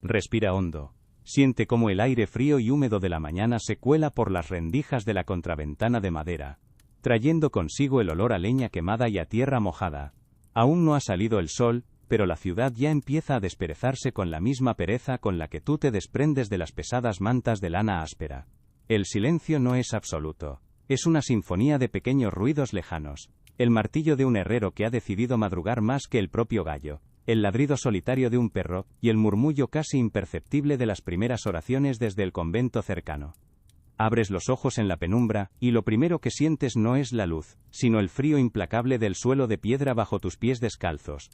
Respira hondo. Siente cómo el aire frío y húmedo de la mañana se cuela por las rendijas de la contraventana de madera, trayendo consigo el olor a leña quemada y a tierra mojada. Aún no ha salido el sol, pero la ciudad ya empieza a desperezarse con la misma pereza con la que tú te desprendes de las pesadas mantas de lana áspera. El silencio no es absoluto. Es una sinfonía de pequeños ruidos lejanos. El martillo de un herrero que ha decidido madrugar más que el propio gallo, el ladrido solitario de un perro, y el murmullo casi imperceptible de las primeras oraciones desde el convento cercano. Abres los ojos en la penumbra, y lo primero que sientes no es la luz, sino el frío implacable del suelo de piedra bajo tus pies descalzos.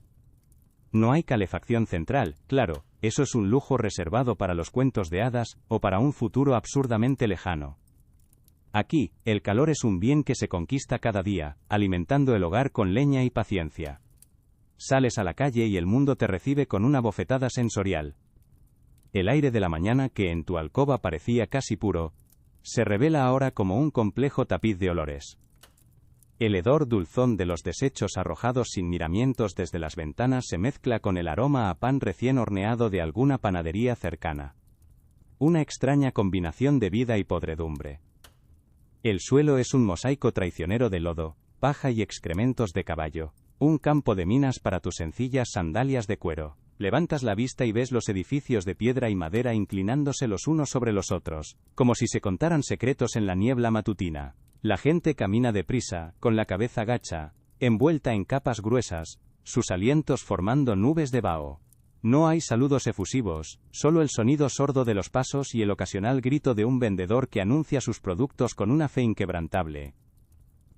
No hay calefacción central, claro, eso es un lujo reservado para los cuentos de hadas, o para un futuro absurdamente lejano. Aquí, el calor es un bien que se conquista cada día, alimentando el hogar con leña y paciencia. Sales a la calle y el mundo te recibe con una bofetada sensorial. El aire de la mañana que en tu alcoba parecía casi puro, se revela ahora como un complejo tapiz de olores. El hedor dulzón de los desechos arrojados sin miramientos desde las ventanas se mezcla con el aroma a pan recién horneado de alguna panadería cercana. Una extraña combinación de vida y podredumbre. El suelo es un mosaico traicionero de lodo, paja y excrementos de caballo. Un campo de minas para tus sencillas sandalias de cuero. Levantas la vista y ves los edificios de piedra y madera inclinándose los unos sobre los otros, como si se contaran secretos en la niebla matutina. La gente camina deprisa, con la cabeza gacha, envuelta en capas gruesas, sus alientos formando nubes de vaho. No hay saludos efusivos, solo el sonido sordo de los pasos y el ocasional grito de un vendedor que anuncia sus productos con una fe inquebrantable.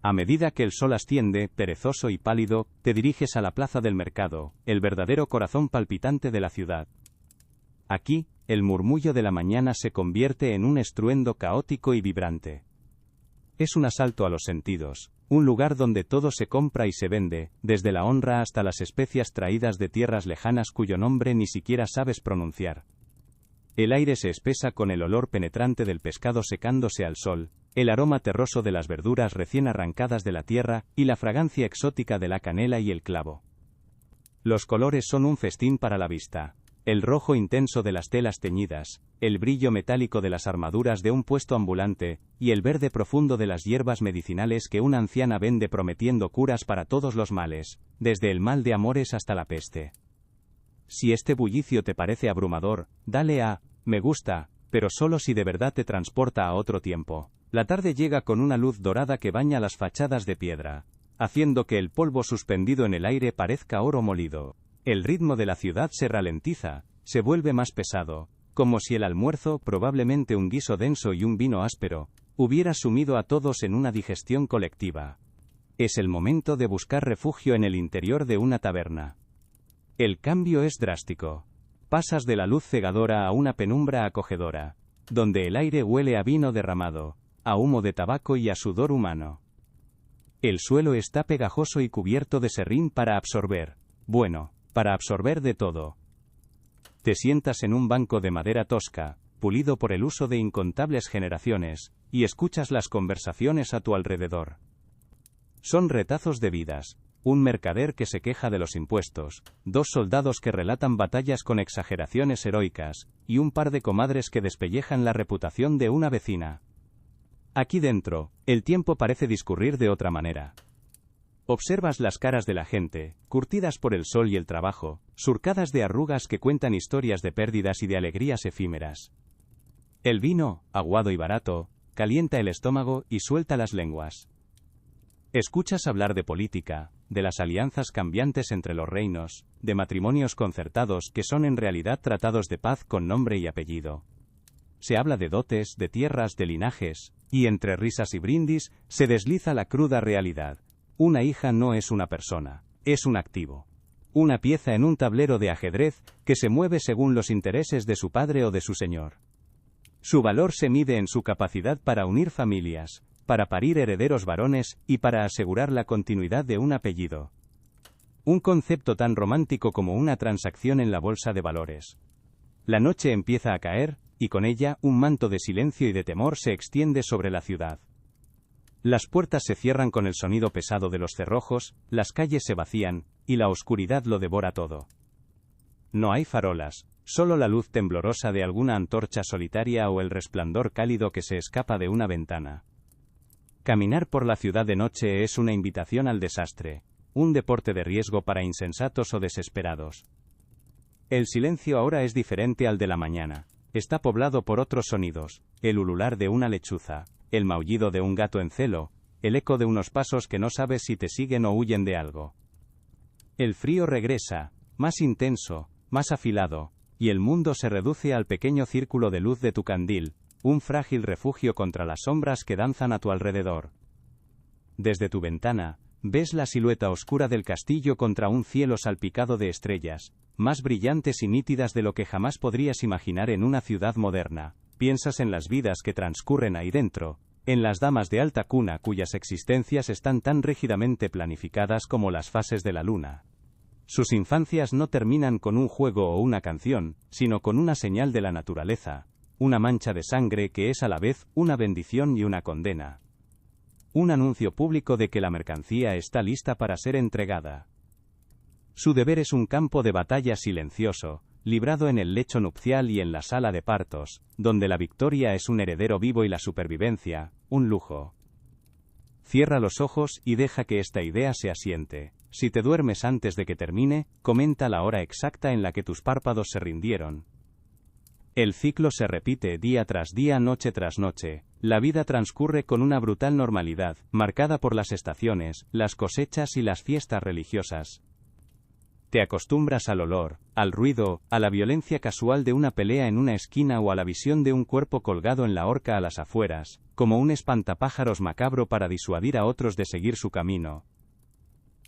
A medida que el sol asciende, perezoso y pálido, te diriges a la plaza del mercado, el verdadero corazón palpitante de la ciudad. Aquí, el murmullo de la mañana se convierte en un estruendo caótico y vibrante. Es un asalto a los sentidos, un lugar donde todo se compra y se vende, desde la honra hasta las especias traídas de tierras lejanas cuyo nombre ni siquiera sabes pronunciar. El aire se espesa con el olor penetrante del pescado secándose al sol, el aroma terroso de las verduras recién arrancadas de la tierra, y la fragancia exótica de la canela y el clavo. Los colores son un festín para la vista. El rojo intenso de las telas teñidas, el brillo metálico de las armaduras de un puesto ambulante, y el verde profundo de las hierbas medicinales que una anciana vende prometiendo curas para todos los males, desde el mal de amores hasta la peste. Si este bullicio te parece abrumador, dale a me gusta, pero solo si de verdad te transporta a otro tiempo. La tarde llega con una luz dorada que baña las fachadas de piedra, haciendo que el polvo suspendido en el aire parezca oro molido. El ritmo de la ciudad se ralentiza, se vuelve más pesado, como si el almuerzo, probablemente un guiso denso y un vino áspero, hubiera sumido a todos en una digestión colectiva. Es el momento de buscar refugio en el interior de una taberna. El cambio es drástico. Pasas de la luz cegadora a una penumbra acogedora, donde el aire huele a vino derramado, a humo de tabaco y a sudor humano. El suelo está pegajoso y cubierto de serrín para absorber de todo. Te sientas en un banco de madera tosca, pulido por el uso de incontables generaciones, y escuchas las conversaciones a tu alrededor. Son retazos de vidas. Un mercader que se queja de los impuestos, dos soldados que relatan batallas con exageraciones heroicas, y un par de comadres que despellejan la reputación de una vecina. Aquí dentro, el tiempo parece discurrir de otra manera. Observas las caras de la gente, curtidas por el sol y el trabajo, surcadas de arrugas que cuentan historias de pérdidas y de alegrías efímeras. El vino, aguado y barato, calienta el estómago y suelta las lenguas. Escuchas hablar de política, de las alianzas cambiantes entre los reinos, de matrimonios concertados que son en realidad tratados de paz con nombre y apellido. Se habla de dotes, de tierras, de linajes, y entre risas y brindis, se desliza la cruda realidad. Una hija no es una persona, es un activo. Una pieza en un tablero de ajedrez que se mueve según los intereses de su padre o de su señor. Su valor se mide en su capacidad para unir familias, para parir herederos varones y para asegurar la continuidad de un apellido. Un concepto tan romántico como una transacción en la bolsa de valores. La noche empieza a caer, y con ella un manto de silencio y de temor se extiende sobre la ciudad. Las puertas se cierran con el sonido pesado de los cerrojos, las calles se vacían, y la oscuridad lo devora todo. No hay farolas, solo la luz temblorosa de alguna antorcha solitaria o el resplandor cálido que se escapa de una ventana. Caminar por la ciudad de noche es una invitación al desastre, un deporte de riesgo para insensatos o desesperados. El silencio ahora es diferente al de la mañana. Está poblado por otros sonidos, el ulular de una lechuza, el maullido de un gato en celo, el eco de unos pasos que no sabes si te siguen o huyen de algo. El frío regresa, más intenso, más afilado, y el mundo se reduce al pequeño círculo de luz de tu candil, un frágil refugio contra las sombras que danzan a tu alrededor. Desde tu ventana, ves la silueta oscura del castillo contra un cielo salpicado de estrellas, más brillantes y nítidas de lo que jamás podrías imaginar en una ciudad moderna. Piensas en las vidas que transcurren ahí dentro, en las damas de alta cuna cuyas existencias están tan rígidamente planificadas como las fases de la luna. Sus infancias no terminan con un juego o una canción, sino con una señal de la naturaleza, una mancha de sangre que es a la vez una bendición y una condena. Un anuncio público de que la mercancía está lista para ser entregada. Su deber es un campo de batalla silencioso, librado en el lecho nupcial y en la sala de partos, donde la victoria es un heredero vivo y la supervivencia, un lujo. Cierra los ojos y deja que esta idea se asiente. Si te duermes antes de que termine, comenta la hora exacta en la que tus párpados se rindieron. El ciclo se repite día tras día, noche tras noche. La vida transcurre con una brutal normalidad, marcada por las estaciones, las cosechas y las fiestas religiosas. Te acostumbras al olor, al ruido, a la violencia casual de una pelea en una esquina o a la visión de un cuerpo colgado en la horca a las afueras, como un espantapájaros macabro para disuadir a otros de seguir su camino.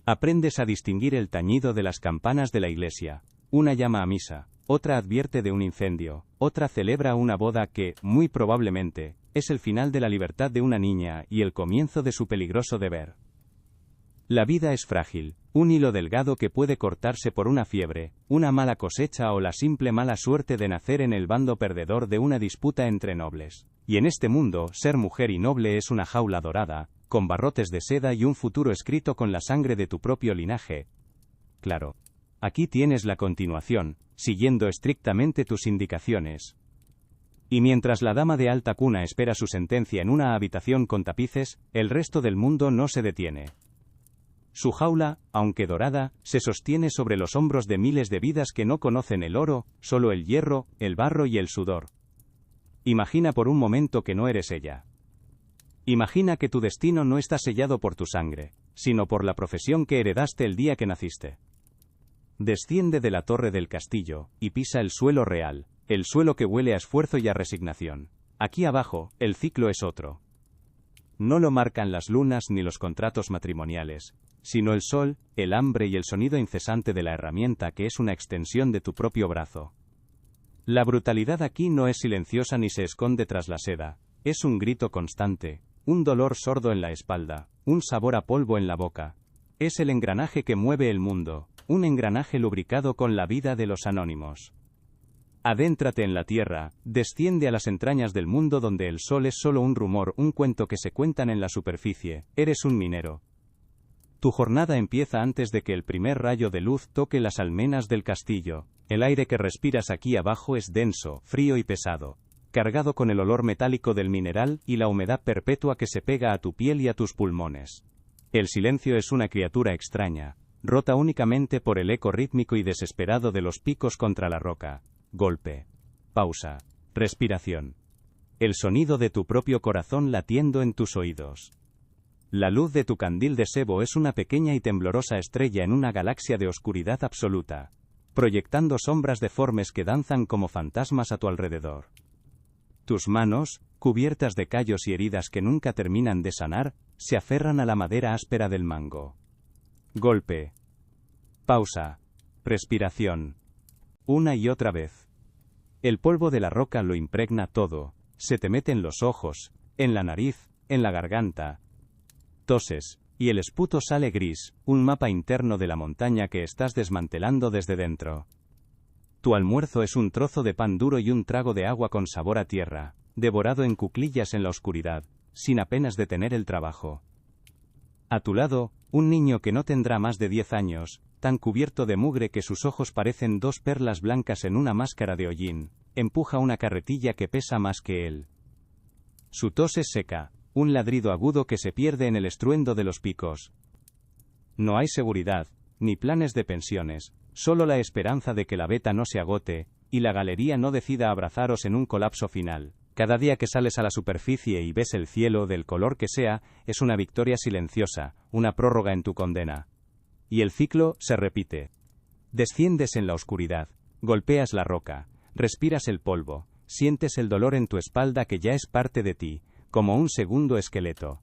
Aprendes a distinguir el tañido de las campanas de la iglesia. Una llama a misa, otra advierte de un incendio, otra celebra una boda que, muy probablemente, es el final de la libertad de una niña y el comienzo de su peligroso deber. La vida es frágil, un hilo delgado que puede cortarse por una fiebre, una mala cosecha o la simple mala suerte de nacer en el bando perdedor de una disputa entre nobles. Y en este mundo, ser mujer y noble es una jaula dorada, con barrotes de seda y un futuro escrito con la sangre de tu propio linaje. Claro. Aquí tienes la continuación, siguiendo estrictamente tus indicaciones. Y mientras la dama de alta cuna espera su sentencia en una habitación con tapices, el resto del mundo no se detiene. Su jaula, aunque dorada, se sostiene sobre los hombros de miles de vidas que no conocen el oro, solo el hierro, el barro y el sudor. Imagina por un momento que no eres ella. Imagina que tu destino no está sellado por tu sangre, sino por la profesión que heredaste el día que naciste. Desciende de la torre del castillo, y pisa el suelo real, el suelo que huele a esfuerzo y a resignación. Aquí abajo, el ciclo es otro. No lo marcan las lunas ni los contratos matrimoniales, sino el sol, el hambre y el sonido incesante de la herramienta que es una extensión de tu propio brazo. La brutalidad aquí no es silenciosa ni se esconde tras la seda, es un grito constante, un dolor sordo en la espalda, un sabor a polvo en la boca. Es el engranaje que mueve el mundo, un engranaje lubricado con la vida de los anónimos. Adéntrate en la tierra, desciende a las entrañas del mundo donde el sol es solo un rumor, un cuento que se cuentan en la superficie. Eres un minero. Tu jornada empieza antes de que el primer rayo de luz toque las almenas del castillo. El aire que respiras aquí abajo es denso, frío y pesado, cargado con el olor metálico del mineral y la humedad perpetua que se pega a tu piel y a tus pulmones. El silencio es una criatura extraña, rota únicamente por el eco rítmico y desesperado de los picos contra la roca. Golpe. Pausa. Respiración. El sonido de tu propio corazón latiendo en tus oídos. La luz de tu candil de sebo es una pequeña y temblorosa estrella en una galaxia de oscuridad absoluta, proyectando sombras deformes que danzan como fantasmas a tu alrededor. Tus manos, cubiertas de callos y heridas que nunca terminan de sanar, se aferran a la madera áspera del mango. Golpe. Pausa. Respiración. Una y otra vez. El polvo de la roca lo impregna todo, se te mete en los ojos, en la nariz, en la garganta. Toses, y el esputo sale gris, un mapa interno de la montaña que estás desmantelando desde dentro. Tu almuerzo es un trozo de pan duro y un trago de agua con sabor a tierra, devorado en cuclillas en la oscuridad, sin apenas detener el trabajo. A tu lado, un niño que no tendrá más de 10 años, tan cubierto de mugre que sus ojos parecen dos perlas blancas en una máscara de hollín, empuja una carretilla que pesa más que él. Su tos es seca, un ladrido agudo que se pierde en el estruendo de los picos. No hay seguridad, ni planes de pensiones, solo la esperanza de que la veta no se agote, y la galería no decida abrazaros en un colapso final. Cada día que sales a la superficie y ves el cielo del color que sea, es una victoria silenciosa, una prórroga en tu condena. Y el ciclo se repite. Desciendes en la oscuridad, golpeas la roca, respiras el polvo, sientes el dolor en tu espalda que ya es parte de ti, como un segundo esqueleto.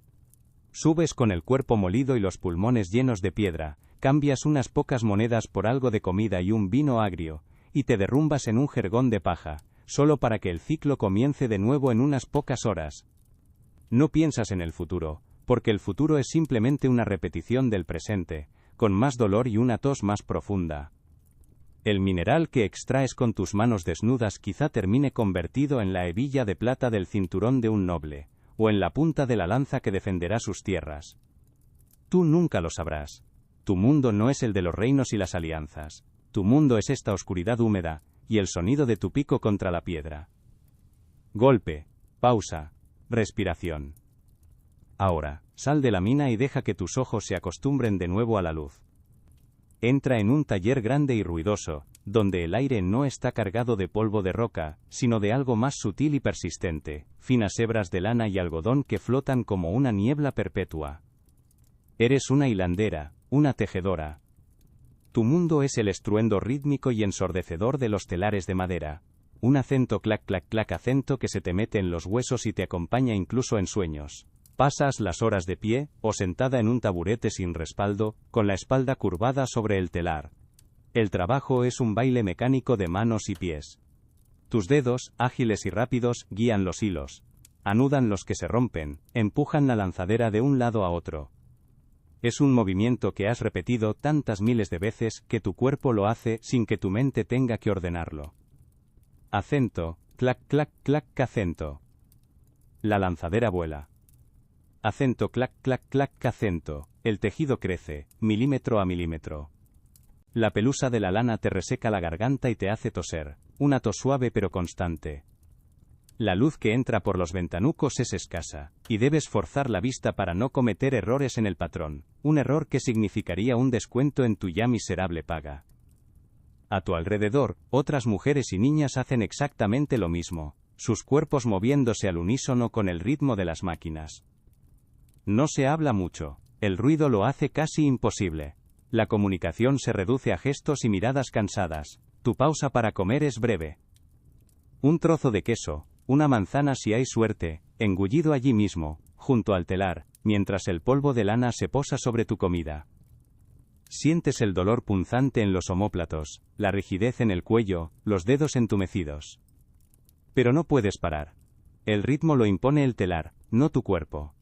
Subes con el cuerpo molido y los pulmones llenos de piedra, cambias unas pocas monedas por algo de comida y un vino agrio, y te derrumbas en un jergón de paja, solo para que el ciclo comience de nuevo en unas pocas horas. No piensas en el futuro, porque el futuro es simplemente una repetición del presente, con más dolor y una tos más profunda. El mineral que extraes con tus manos desnudas quizá termine convertido en la hebilla de plata del cinturón de un noble, o en la punta de la lanza que defenderá sus tierras. Tú nunca lo sabrás. Tu mundo no es el de los reinos y las alianzas. Tu mundo es esta oscuridad húmeda, y el sonido de tu pico contra la piedra. Golpe, pausa, respiración. Ahora, sal de la mina y deja que tus ojos se acostumbren de nuevo a la luz. Entra en un taller grande y ruidoso, donde el aire no está cargado de polvo de roca, sino de algo más sutil y persistente, finas hebras de lana y algodón que flotan como una niebla perpetua. Eres una hilandera, una tejedora. Tu mundo es el estruendo rítmico y ensordecedor de los telares de madera. Un acento clac clac clac acento que se te mete en los huesos y te acompaña incluso en sueños. Pasas las horas de pie, o sentada en un taburete sin respaldo, con la espalda curvada sobre el telar. El trabajo es un baile mecánico de manos y pies. Tus dedos, ágiles y rápidos, guían los hilos. Anudan los que se rompen, empujan la lanzadera de un lado a otro. Es un movimiento que has repetido tantas miles de veces que tu cuerpo lo hace sin que tu mente tenga que ordenarlo. Acento, clac clac clac acento. La lanzadera vuela. Acento clac clac clac acento. El tejido crece, milímetro a milímetro. La pelusa de la lana te reseca la garganta y te hace toser, una tos suave pero constante. La luz que entra por los ventanucos es escasa, y debes forzar la vista para no cometer errores en el patrón, un error que significaría un descuento en tu ya miserable paga. A tu alrededor, otras mujeres y niñas hacen exactamente lo mismo, sus cuerpos moviéndose al unísono con el ritmo de las máquinas. No se habla mucho, el ruido lo hace casi imposible. La comunicación se reduce a gestos y miradas cansadas, tu pausa para comer es breve. Un trozo de queso, una manzana si hay suerte, engullido allí mismo, junto al telar, mientras el polvo de lana se posa sobre tu comida. Sientes el dolor punzante en los omóplatos, la rigidez en el cuello, los dedos entumecidos. Pero no puedes parar. El ritmo lo impone el telar, no tu cuerpo.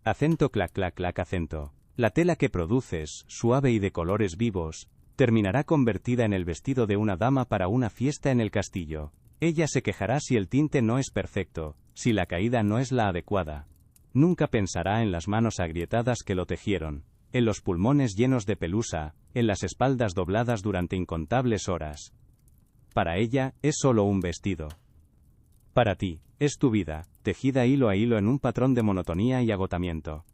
Acento clac clac clac acento. La tela que produces, suave y de colores vivos, terminará convertida en el vestido de una dama para una fiesta en el castillo. Ella se quejará si el tinte no es perfecto, si la caída no es la adecuada. Nunca pensará en las manos agrietadas que lo tejieron, en los pulmones llenos de pelusa, en las espaldas dobladas durante incontables horas. Para ella, es solo un vestido. Para ti, es tu vida, tejida hilo a hilo en un patrón de monotonía y agotamiento.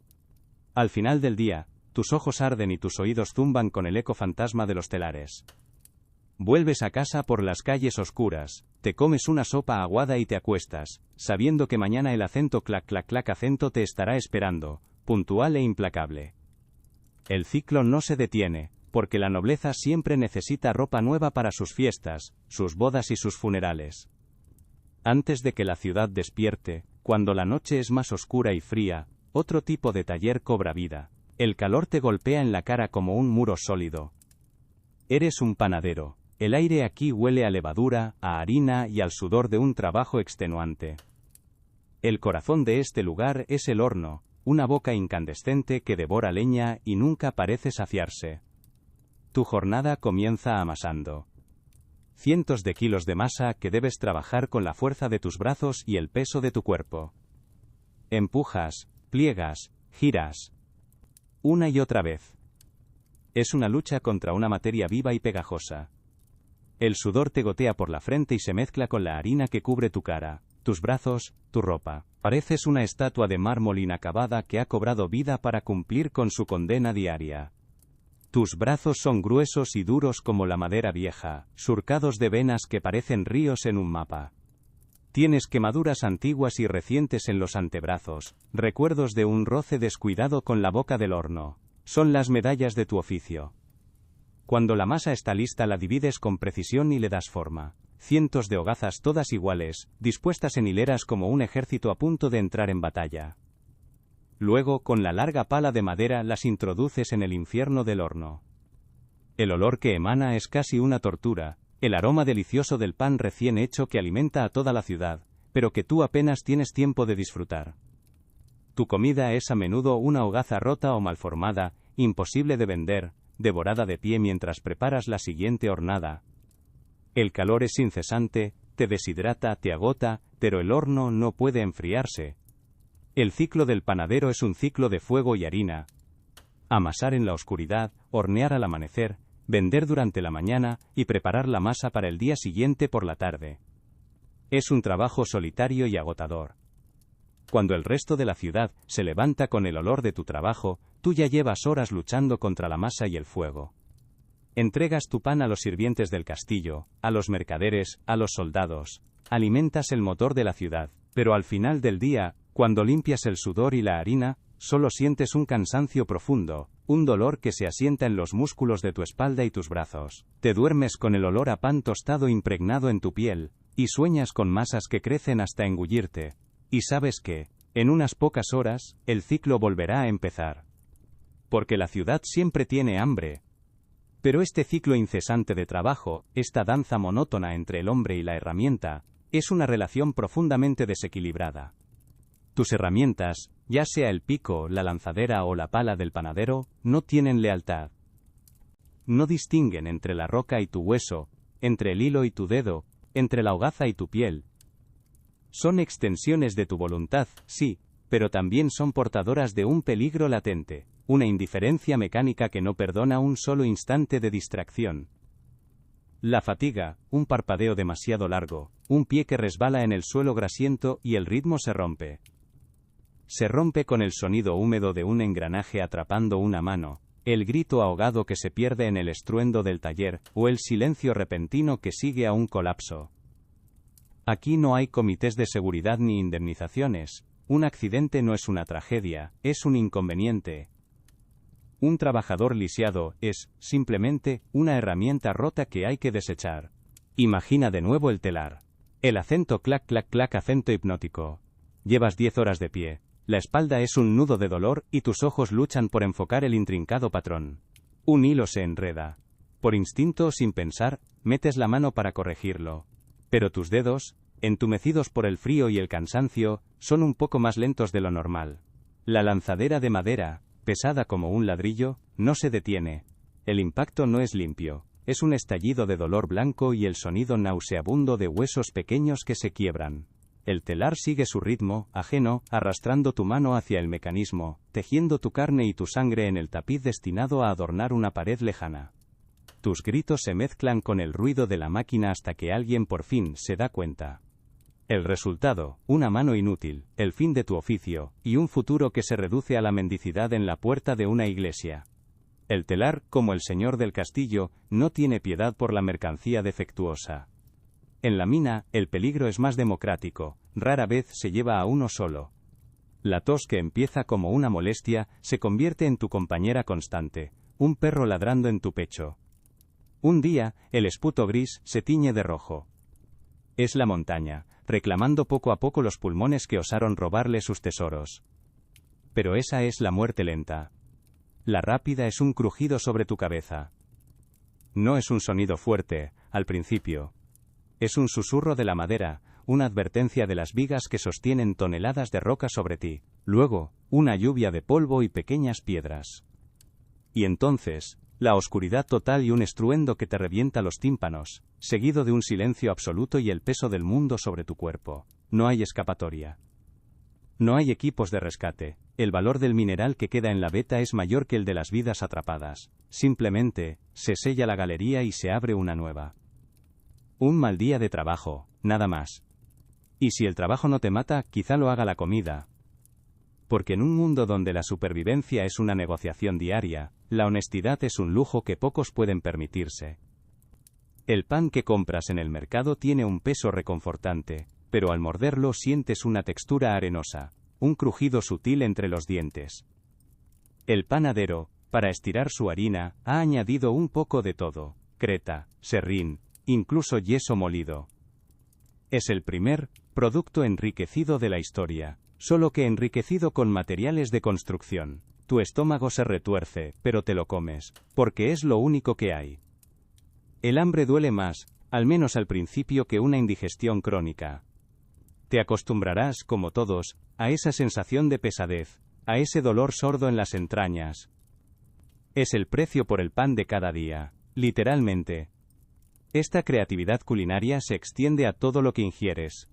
Al final del día, tus ojos arden y tus oídos zumban con el eco fantasma de los telares. Vuelves a casa por las calles oscuras, te comes una sopa aguada y te acuestas, sabiendo que mañana el acento clac clac clac acento te estará esperando, puntual e implacable. El ciclo no se detiene, porque la nobleza siempre necesita ropa nueva para sus fiestas, sus bodas y sus funerales. Antes de que la ciudad despierte, cuando la noche es más oscura y fría, otro tipo de taller cobra vida. El calor te golpea en la cara como un muro sólido. Eres un panadero. El aire aquí huele a levadura, a harina y al sudor de un trabajo extenuante. El corazón de este lugar es el horno, una boca incandescente que devora leña y nunca parece saciarse. Tu jornada comienza amasando. Cientos de kilos de masa que debes trabajar con la fuerza de tus brazos y el peso de tu cuerpo. Empujas, pliegas, giras. Una y otra vez. Es una lucha contra una materia viva y pegajosa. El sudor te gotea por la frente y se mezcla con la harina que cubre tu cara, tus brazos, tu ropa. Pareces una estatua de mármol inacabada que ha cobrado vida para cumplir con su condena diaria. Tus brazos son gruesos y duros como la madera vieja, surcados de venas que parecen ríos en un mapa. Tienes quemaduras antiguas y recientes en los antebrazos, recuerdos de un roce descuidado con la boca del horno. Son las medallas de tu oficio. Cuando la masa está lista la divides con precisión y le das forma. Cientos de hogazas todas iguales, dispuestas en hileras como un ejército a punto de entrar en batalla. Luego, con la larga pala de madera las introduces en el infierno del horno. El olor que emana es casi una tortura, el aroma delicioso del pan recién hecho que alimenta a toda la ciudad, pero que tú apenas tienes tiempo de disfrutar. Tu comida es a menudo una hogaza rota o malformada, imposible de vender, devorada de pie mientras preparas la siguiente hornada. El calor es incesante, te deshidrata, te agota, pero el horno no puede enfriarse. El ciclo del panadero es un ciclo de fuego y harina. Amasar en la oscuridad, hornear al amanecer, vender durante la mañana y preparar la masa para el día siguiente por la tarde. Es un trabajo solitario y agotador. Cuando el resto de la ciudad se levanta con el olor de tu trabajo, tú ya llevas horas luchando contra la masa y el fuego. Entregas tu pan a los sirvientes del castillo, a los mercaderes, a los soldados. Alimentas el motor de la ciudad, pero al final del día, cuando limpias el sudor y la harina, solo sientes un cansancio profundo, un dolor que se asienta en los músculos de tu espalda y tus brazos. Te duermes con el olor a pan tostado impregnado en tu piel, y sueñas con masas que crecen hasta engullirte. Y sabes que, en unas pocas horas, el ciclo volverá a empezar. Porque la ciudad siempre tiene hambre. Pero este ciclo incesante de trabajo, esta danza monótona entre el hombre y la herramienta, es una relación profundamente desequilibrada. Tus herramientas, ya sea el pico, la lanzadera o la pala del panadero, no tienen lealtad. No distinguen entre la roca y tu hueso, entre el hilo y tu dedo, entre la hogaza y tu piel. Son extensiones de tu voluntad, sí, pero también son portadoras de un peligro latente, una indiferencia mecánica que no perdona un solo instante de distracción. La fatiga, un parpadeo demasiado largo, un pie que resbala en el suelo grasiento y el ritmo se rompe. Se rompe con el sonido húmedo de un engranaje atrapando una mano, el grito ahogado que se pierde en el estruendo del taller, o el silencio repentino que sigue a un colapso. Aquí no hay comités de seguridad ni indemnizaciones. Un accidente no es una tragedia, es un inconveniente. Un trabajador lisiado es, simplemente, una herramienta rota que hay que desechar. Imagina de nuevo el telar. El acento clac clac clac, acento hipnótico. Llevas 10 horas de pie. La espalda es un nudo de dolor y tus ojos luchan por enfocar el intrincado patrón. Un hilo se enreda. Por instinto o sin pensar, metes la mano para corregirlo. Pero tus dedos, entumecidos por el frío y el cansancio, son un poco más lentos de lo normal. La lanzadera de madera, pesada como un ladrillo, no se detiene. El impacto no es limpio, es un estallido de dolor blanco y el sonido nauseabundo de huesos pequeños que se quiebran. El telar sigue su ritmo, ajeno, arrastrando tu mano hacia el mecanismo, tejiendo tu carne y tu sangre en el tapiz destinado a adornar una pared lejana. Tus gritos se mezclan con el ruido de la máquina hasta que alguien por fin se da cuenta. El resultado, una mano inútil, el fin de tu oficio, y un futuro que se reduce a la mendicidad en la puerta de una iglesia. El telar, como el señor del castillo, no tiene piedad por la mercancía defectuosa. En la mina, el peligro es más democrático, rara vez se lleva a uno solo. La tos que empieza como una molestia, se convierte en tu compañera constante, un perro ladrando en tu pecho. Un día, el esputo gris se tiñe de rojo. Es la montaña, reclamando poco a poco los pulmones que osaron robarle sus tesoros. Pero esa es la muerte lenta. La rápida es un crujido sobre tu cabeza. No es un sonido fuerte, al principio. Es un susurro de la madera, una advertencia de las vigas que sostienen toneladas de roca sobre ti. Luego, una lluvia de polvo y pequeñas piedras. Y entonces, la oscuridad total y un estruendo que te revienta los tímpanos, seguido de un silencio absoluto y el peso del mundo sobre tu cuerpo. No hay escapatoria. No hay equipos de rescate. El valor del mineral que queda en la veta es mayor que el de las vidas atrapadas. Simplemente, se sella la galería y se abre una nueva. Un mal día de trabajo, nada más. Y si el trabajo no te mata, quizá lo haga la comida. Porque en un mundo donde la supervivencia es una negociación diaria, la honestidad es un lujo que pocos pueden permitirse. El pan que compras en el mercado tiene un peso reconfortante, pero al morderlo sientes una textura arenosa, un crujido sutil entre los dientes. El panadero, para estirar su harina, ha añadido un poco de todo: creta, serrín, incluso yeso molido. Es el primer producto enriquecido de la historia, solo que enriquecido con materiales de construcción. Tu estómago se retuerce, pero te lo comes, porque es lo único que hay. El hambre duele más, al menos al principio, que una indigestión crónica. Te acostumbrarás, como todos, a esa sensación de pesadez, a ese dolor sordo en las entrañas. Es el precio por el pan de cada día, literalmente. Esta creatividad culinaria se extiende a todo lo que ingieres.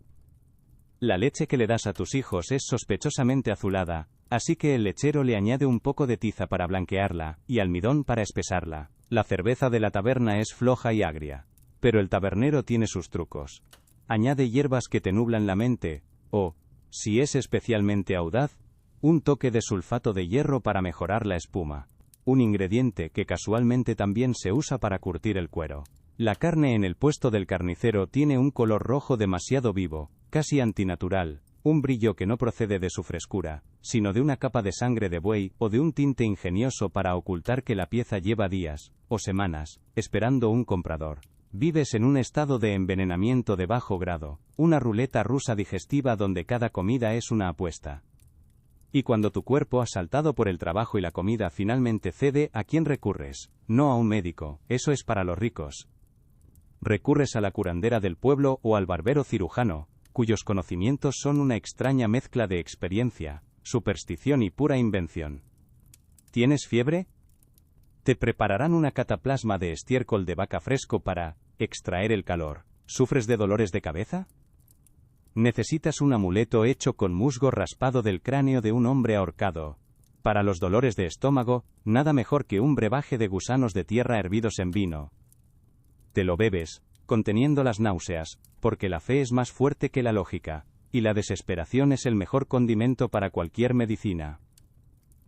La leche que le das a tus hijos es sospechosamente azulada, así que el lechero le añade un poco de tiza para blanquearla, y almidón para espesarla. La cerveza de la taberna es floja y agria. Pero el tabernero tiene sus trucos. Añade hierbas que te nublan la mente, o, si es especialmente audaz, un toque de sulfato de hierro para mejorar la espuma. Un ingrediente que casualmente también se usa para curtir el cuero. La carne en el puesto del carnicero tiene un color rojo demasiado vivo, casi antinatural, un brillo que no procede de su frescura, sino de una capa de sangre de buey o de un tinte ingenioso para ocultar que la pieza lleva días, o semanas, esperando un comprador. Vives en un estado de envenenamiento de bajo grado, una ruleta rusa digestiva donde cada comida es una apuesta. Y cuando tu cuerpo, asaltado por el trabajo y la comida, finalmente cede, ¿a quién recurres? No a un médico, eso es para los ricos. Recurres a la curandera del pueblo o al barbero cirujano, cuyos conocimientos son una extraña mezcla de experiencia, superstición y pura invención. ¿Tienes fiebre? Te prepararán una cataplasma de estiércol de vaca fresco para extraer el calor. ¿Sufres de dolores de cabeza? Necesitas un amuleto hecho con musgo raspado del cráneo de un hombre ahorcado. Para los dolores de estómago, nada mejor que un brebaje de gusanos de tierra hervidos en vino. Te lo bebes, conteniendo las náuseas, porque la fe es más fuerte que la lógica, y la desesperación es el mejor condimento para cualquier medicina.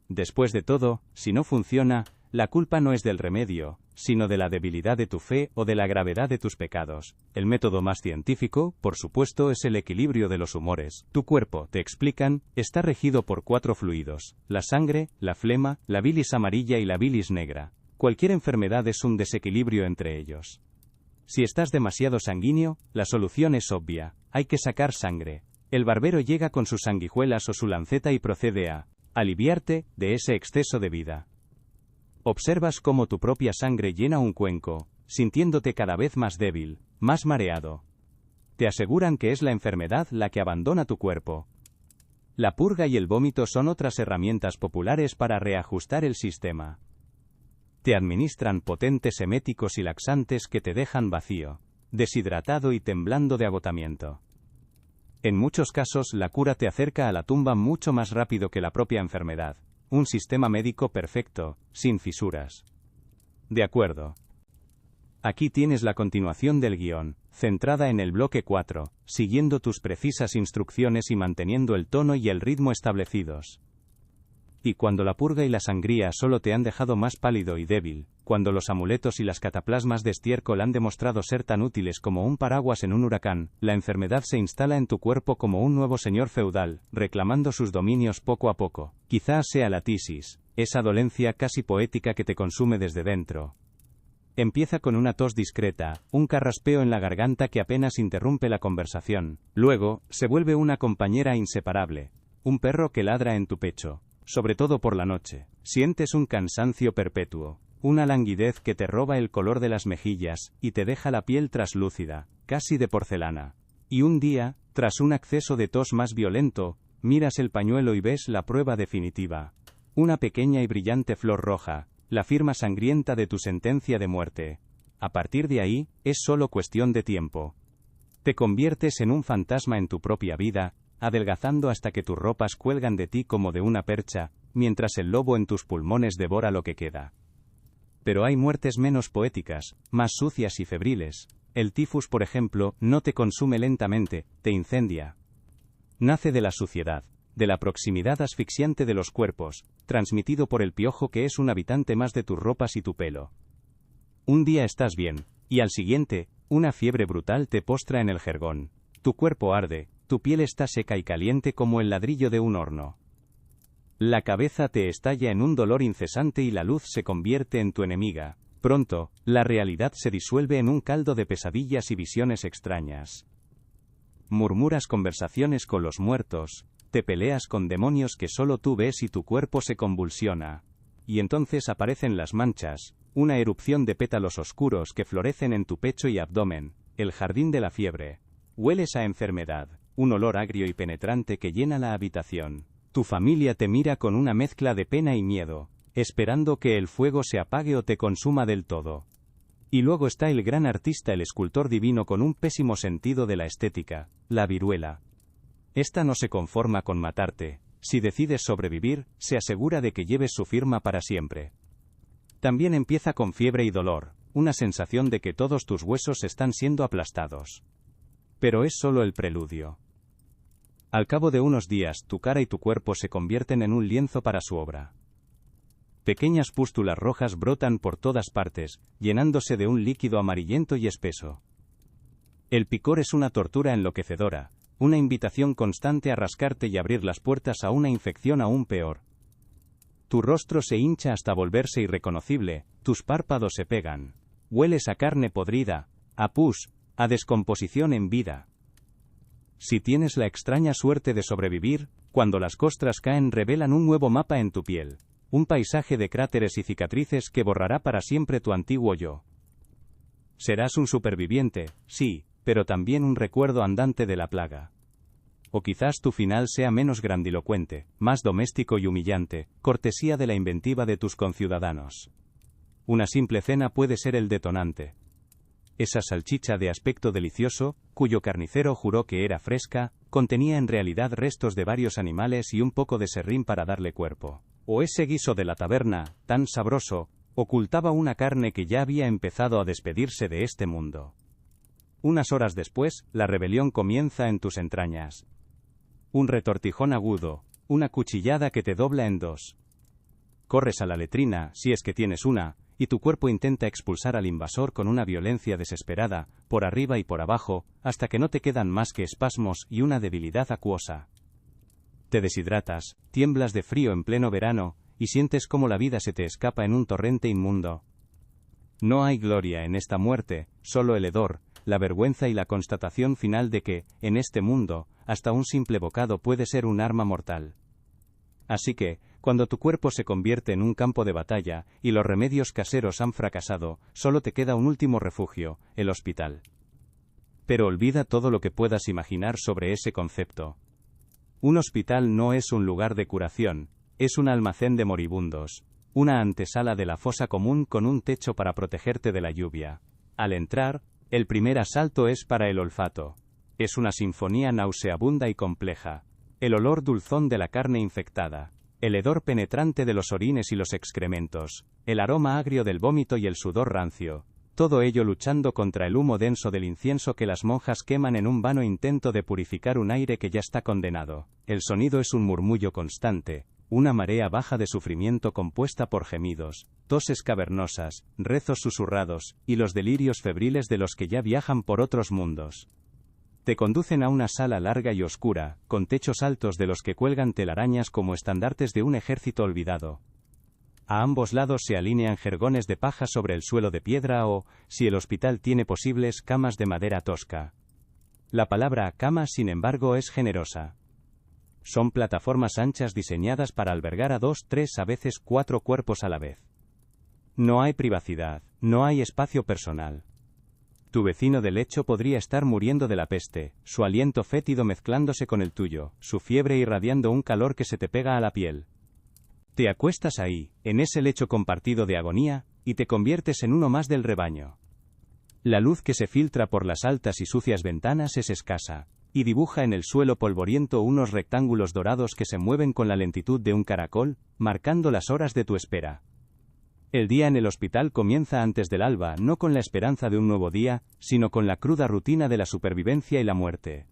Después de todo, si no funciona, la culpa no es del remedio, sino de la debilidad de tu fe o de la gravedad de tus pecados. El método más científico, por supuesto, es el equilibrio de los humores. Tu cuerpo, te explican, está regido por 4 fluidos: la sangre, la flema, la bilis amarilla y la bilis negra. Cualquier enfermedad es un desequilibrio entre ellos. Si estás demasiado sanguíneo, la solución es obvia: hay que sacar sangre. El barbero llega con sus sanguijuelas o su lanceta y procede a aliviarte de ese exceso de vida. Observas cómo tu propia sangre llena un cuenco, sintiéndote cada vez más débil, más mareado. Te aseguran que es la enfermedad la que abandona tu cuerpo. La purga y el vómito son otras herramientas populares para reajustar el sistema. Te administran potentes eméticos y laxantes que te dejan vacío, deshidratado y temblando de agotamiento. En muchos casos, la cura te acerca a la tumba mucho más rápido que la propia enfermedad. Un sistema médico perfecto, sin fisuras. De acuerdo. Aquí tienes la continuación del guión, centrada en el bloque 4, siguiendo tus precisas instrucciones y manteniendo el tono y el ritmo establecidos. Y cuando la purga y la sangría solo te han dejado más pálido y débil, cuando los amuletos y las cataplasmas de estiércol han demostrado ser tan útiles como un paraguas en un huracán, la enfermedad se instala en tu cuerpo como un nuevo señor feudal, reclamando sus dominios poco a poco. Quizás sea la tisis, esa dolencia casi poética que te consume desde dentro. Empieza con una tos discreta, un carraspeo en la garganta que apenas interrumpe la conversación. Luego, se vuelve una compañera inseparable, un perro que ladra en tu pecho. Sobre todo por la noche. Sientes un cansancio perpetuo, una languidez que te roba el color de las mejillas, y te deja la piel traslúcida, casi de porcelana. Y un día, tras un acceso de tos más violento, miras el pañuelo y ves la prueba definitiva. Una pequeña y brillante flor roja, la firma sangrienta de tu sentencia de muerte. A partir de ahí, es solo cuestión de tiempo. Te conviertes en un fantasma en tu propia vida, adelgazando hasta que tus ropas cuelgan de ti como de una percha, mientras el lobo en tus pulmones devora lo que queda. Pero hay muertes menos poéticas, más sucias y febriles. El tifus, por ejemplo, no te consume lentamente, te incendia. Nace de la suciedad, de la proximidad asfixiante de los cuerpos, transmitido por el piojo que es un habitante más de tus ropas y tu pelo. Un día estás bien, y al siguiente, una fiebre brutal te postra en el jergón. Tu cuerpo arde, tu piel está seca y caliente como el ladrillo de un horno. La cabeza te estalla en un dolor incesante y la luz se convierte en tu enemiga. Pronto, la realidad se disuelve en un caldo de pesadillas y visiones extrañas. Murmuras conversaciones con los muertos, te peleas con demonios que solo tú ves y tu cuerpo se convulsiona. Y entonces aparecen las manchas, una erupción de pétalos oscuros que florecen en tu pecho y abdomen, el jardín de la fiebre. Hueles a enfermedad, un olor agrio y penetrante que llena la habitación. Tu familia te mira con una mezcla de pena y miedo, esperando que el fuego se apague o te consuma del todo. Y luego está el gran artista, el escultor divino con un pésimo sentido de la estética, la viruela. Esta no se conforma con matarte. Si decides sobrevivir, se asegura de que lleves su firma para siempre. También empieza con fiebre y dolor, una sensación de que todos tus huesos están siendo aplastados. Pero es solo el preludio. Al cabo de unos días, tu cara y tu cuerpo se convierten en un lienzo para su obra. Pequeñas pústulas rojas brotan por todas partes, llenándose de un líquido amarillento y espeso. El picor es una tortura enloquecedora, una invitación constante a rascarte y abrir las puertas a una infección aún peor. Tu rostro se hincha hasta volverse irreconocible, tus párpados se pegan. Hueles a carne podrida, a pus, a descomposición en vida. Si tienes la extraña suerte de sobrevivir, cuando las costras caen revelan un nuevo mapa en tu piel. Un paisaje de cráteres y cicatrices que borrará para siempre tu antiguo yo. Serás un superviviente, sí, pero también un recuerdo andante de la plaga. O quizás tu final sea menos grandilocuente, más doméstico y humillante, cortesía de la inventiva de tus conciudadanos. Una simple cena puede ser el detonante. Esa salchicha de aspecto delicioso, cuyo carnicero juró que era fresca, contenía en realidad restos de varios animales y un poco de serrín para darle cuerpo. O ese guiso de la taberna, tan sabroso, ocultaba una carne que ya había empezado a despedirse de este mundo. Unas horas después, la rebelión comienza en tus entrañas. Un retortijón agudo, una cuchillada que te dobla en dos. Corres a la letrina, si es que tienes una, y tu cuerpo intenta expulsar al invasor con una violencia desesperada, por arriba y por abajo, hasta que no te quedan más que espasmos y una debilidad acuosa. Te deshidratas, tiemblas de frío en pleno verano, y sientes cómo la vida se te escapa en un torrente inmundo. No hay gloria en esta muerte, solo el hedor, la vergüenza y la constatación final de que, en este mundo, hasta un simple bocado puede ser un arma mortal. Así que, cuando tu cuerpo se convierte en un campo de batalla, y los remedios caseros han fracasado, solo te queda un último refugio, el hospital. Pero olvida todo lo que puedas imaginar sobre ese concepto. Un hospital no es un lugar de curación, es un almacén de moribundos, una antesala de la fosa común con un techo para protegerte de la lluvia. Al entrar, el primer asalto es para el olfato. Es una sinfonía nauseabunda y compleja. El olor dulzón de la carne infectada, el hedor penetrante de los orines y los excrementos, el aroma agrio del vómito y el sudor rancio. Todo ello luchando contra el humo denso del incienso que las monjas queman en un vano intento de purificar un aire que ya está condenado. El sonido es un murmullo constante, una marea baja de sufrimiento compuesta por gemidos, toses cavernosas, rezos susurrados, y los delirios febriles de los que ya viajan por otros mundos. Te conducen a una sala larga y oscura, con techos altos de los que cuelgan telarañas como estandartes de un ejército olvidado. A ambos lados se alinean jergones de paja sobre el suelo de piedra o, si el hospital tiene posibles, camas de madera tosca. La palabra cama, sin embargo, es generosa. Son plataformas anchas diseñadas para albergar a 2, 3, a veces 4 cuerpos a la vez. No hay privacidad, no hay espacio personal. Tu vecino de lecho podría estar muriendo de la peste, su aliento fétido mezclándose con el tuyo, su fiebre irradiando un calor que se te pega a la piel. Te acuestas ahí, en ese lecho compartido de agonía, y te conviertes en uno más del rebaño. La luz que se filtra por las altas y sucias ventanas es escasa. y dibuja en el suelo polvoriento unos rectángulos dorados que se mueven con la lentitud de un caracol, marcando las horas de tu espera. El día en el hospital comienza antes del alba, no con la esperanza de un nuevo día, sino con la cruda rutina de la supervivencia y la muerte.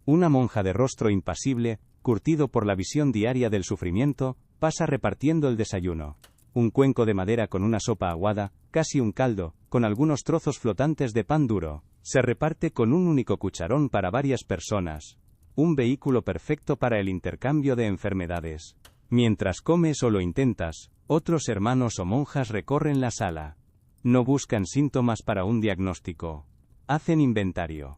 Una monja de rostro impasible, curtido por la visión diaria del sufrimiento, pasa repartiendo el desayuno. Un cuenco de madera con una sopa aguada, casi un caldo, con algunos trozos flotantes de pan duro. Se reparte con un único cucharón para varias personas. Un vehículo perfecto para el intercambio de enfermedades. Mientras comes o lo intentas, otros hermanos o monjas recorren la sala. No buscan síntomas para un diagnóstico. Hacen inventario.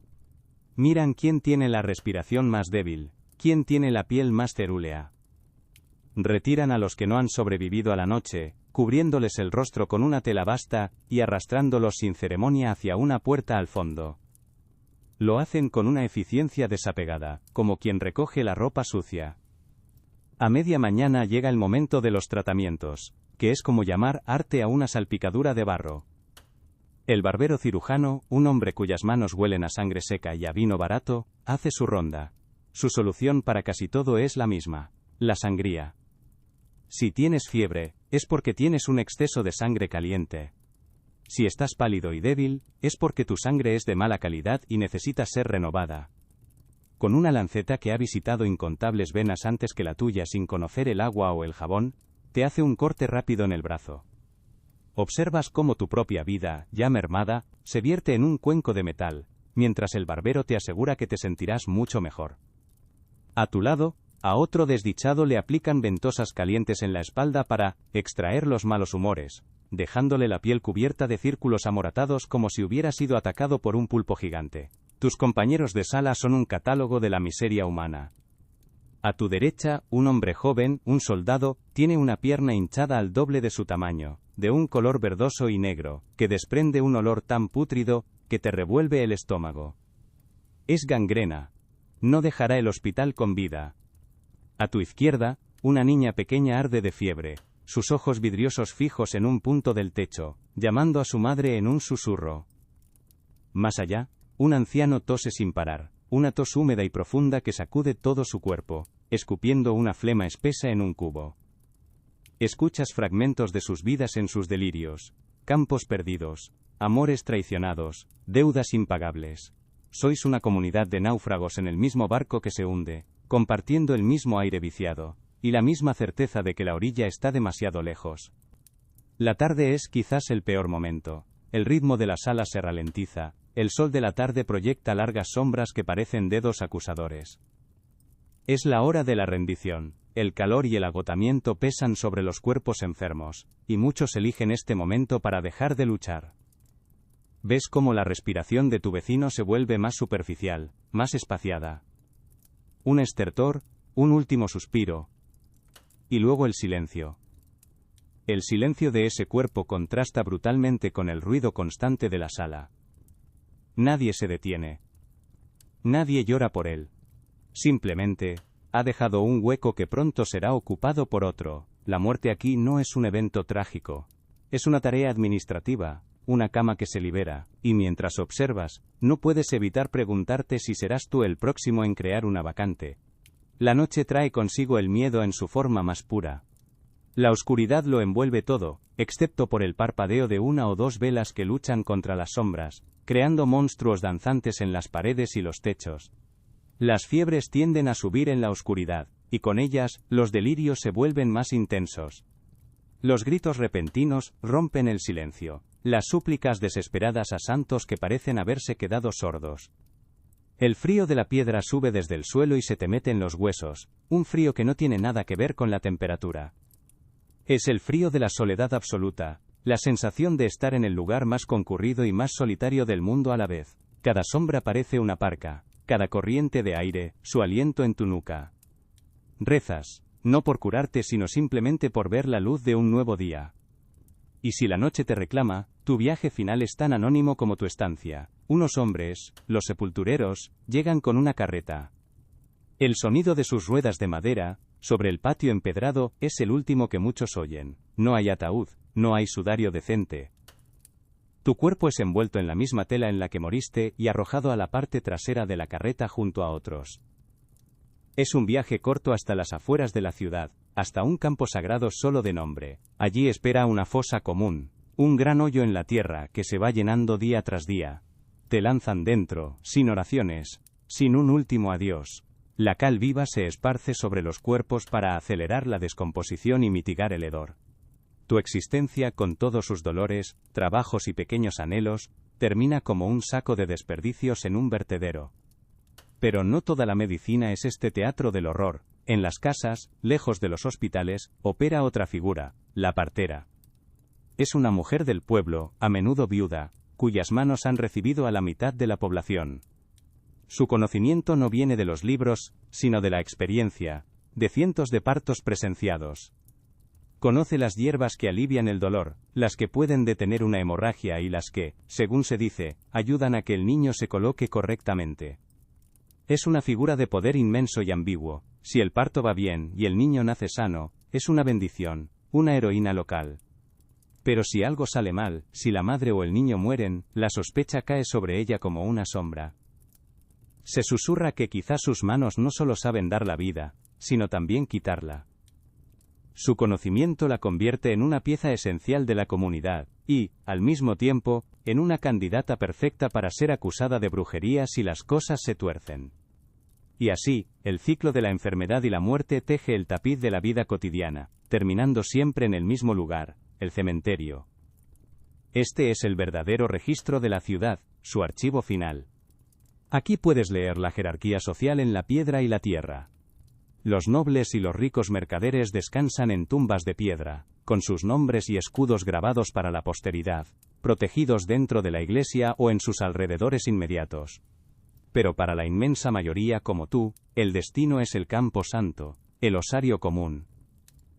Miran quién tiene la respiración más débil, quién tiene la piel más cerúlea. Retiran a los que no han sobrevivido a la noche, cubriéndoles el rostro con una tela basta, y arrastrándolos sin ceremonia hacia una puerta al fondo. Lo hacen con una eficiencia desapegada, como quien recoge la ropa sucia. A media mañana llega el momento de los tratamientos, que es como llamar arte a una salpicadura de barro. El barbero cirujano, un hombre cuyas manos huelen a sangre seca y a vino barato, hace su ronda. Su solución para casi todo es la misma: la sangría. Si tienes fiebre, es porque tienes un exceso de sangre caliente. Si estás pálido y débil, es porque tu sangre es de mala calidad y necesita ser renovada. Con una lanceta que ha visitado incontables venas antes que la tuya sin conocer el agua o el jabón, te hace un corte rápido en el brazo. Observas cómo tu propia vida, ya mermada, se vierte en un cuenco de metal, mientras el barbero te asegura que te sentirás mucho mejor. A tu lado, a otro desdichado le aplican ventosas calientes en la espalda para extraer los malos humores, dejándole la piel cubierta de círculos amoratados como si hubiera sido atacado por un pulpo gigante. Tus compañeros de sala son un catálogo de la miseria humana. A tu derecha, un hombre joven, un soldado, tiene una pierna hinchada al doble de su tamaño, de un color verdoso y negro, que desprende un olor tan pútrido, que te revuelve el estómago. Es gangrena. No dejará el hospital con vida. A tu izquierda, una niña pequeña arde de fiebre, sus ojos vidriosos fijos en un punto del techo, llamando a su madre en un susurro. Más allá, un anciano tose sin parar, una tos húmeda y profunda que sacude todo su cuerpo, escupiendo una flema espesa en un cubo. Escuchas fragmentos de sus vidas en sus delirios: campos perdidos, amores traicionados, deudas impagables. Sois una comunidad de náufragos en el mismo barco que se hunde, compartiendo el mismo aire viciado, y la misma certeza de que la orilla está demasiado lejos. La tarde es quizás el peor momento. El ritmo de la sala se ralentiza, el sol de la tarde proyecta largas sombras que parecen dedos acusadores. Es la hora de la rendición. El calor y el agotamiento pesan sobre los cuerpos enfermos, y muchos eligen este momento para dejar de luchar. Ves cómo la respiración de tu vecino se vuelve más superficial, más espaciada. Un estertor, un último suspiro. Y luego el silencio. El silencio de ese cuerpo contrasta brutalmente con el ruido constante de la sala. Nadie se detiene. Nadie llora por él. Simplemente, ha dejado un hueco que pronto será ocupado por otro. La muerte aquí no es un evento trágico. Es una tarea administrativa, una cama que se libera, y mientras observas, no puedes evitar preguntarte si serás tú el próximo en crear una vacante. La noche trae consigo el miedo en su forma más pura. La oscuridad lo envuelve todo, excepto por el parpadeo de una o dos velas que luchan contra las sombras, creando monstruos danzantes en las paredes y los techos. Las fiebres tienden a subir en la oscuridad, y con ellas, los delirios se vuelven más intensos. Los gritos repentinos rompen el silencio, las súplicas desesperadas a santos que parecen haberse quedado sordos. El frío de la piedra sube desde el suelo y se te mete en los huesos, un frío que no tiene nada que ver con la temperatura. Es el frío de la soledad absoluta, la sensación de estar en el lugar más concurrido y más solitario del mundo a la vez. Cada sombra parece una parca, cada corriente de aire, su aliento en tu nuca. Rezas, no por curarte sino simplemente por ver la luz de un nuevo día. Y si la noche te reclama, tu viaje final es tan anónimo como tu estancia. Unos hombres, los sepultureros, llegan con una carreta. El sonido de sus ruedas de madera, sobre el patio empedrado, es el último que muchos oyen. No hay ataúd, no hay sudario decente. Tu cuerpo es envuelto en la misma tela en la que moriste y arrojado a la parte trasera de la carreta junto a otros. Es un viaje corto hasta las afueras de la ciudad, hasta un campo sagrado solo de nombre. Allí espera una fosa común, un gran hoyo en la tierra que se va llenando día tras día. Te lanzan dentro, sin oraciones, sin un último adiós. La cal viva se esparce sobre los cuerpos para acelerar la descomposición y mitigar el hedor. Tu existencia, con todos sus dolores, trabajos y pequeños anhelos, termina como un saco de desperdicios en un vertedero. Pero no toda la medicina es este teatro del horror. En las casas, lejos de los hospitales, opera otra figura, la partera. Es una mujer del pueblo, a menudo viuda, cuyas manos han recibido a la mitad de la población. Su conocimiento no viene de los libros, sino de la experiencia, de cientos de partos presenciados. Conoce las hierbas que alivian el dolor, las que pueden detener una hemorragia y las que, según se dice, ayudan a que el niño se coloque correctamente. Es una figura de poder inmenso y ambiguo. Si el parto va bien y el niño nace sano, es una bendición, una heroína local. Pero si algo sale mal, si la madre o el niño mueren, la sospecha cae sobre ella como una sombra. Se susurra que quizás sus manos no solo saben dar la vida, sino también quitarla. Su conocimiento la convierte en una pieza esencial de la comunidad, y, al mismo tiempo, en una candidata perfecta para ser acusada de brujería si las cosas se tuercen. Y así, el ciclo de la enfermedad y la muerte teje el tapiz de la vida cotidiana, terminando siempre en el mismo lugar, el cementerio. Este es el verdadero registro de la ciudad, su archivo final. Aquí puedes leer la jerarquía social en la piedra y la tierra. Los nobles y los ricos mercaderes descansan en tumbas de piedra, con sus nombres y escudos grabados para la posteridad, protegidos dentro de la iglesia o en sus alrededores inmediatos. Pero para la inmensa mayoría como tú, el destino es el campo santo, el osario común.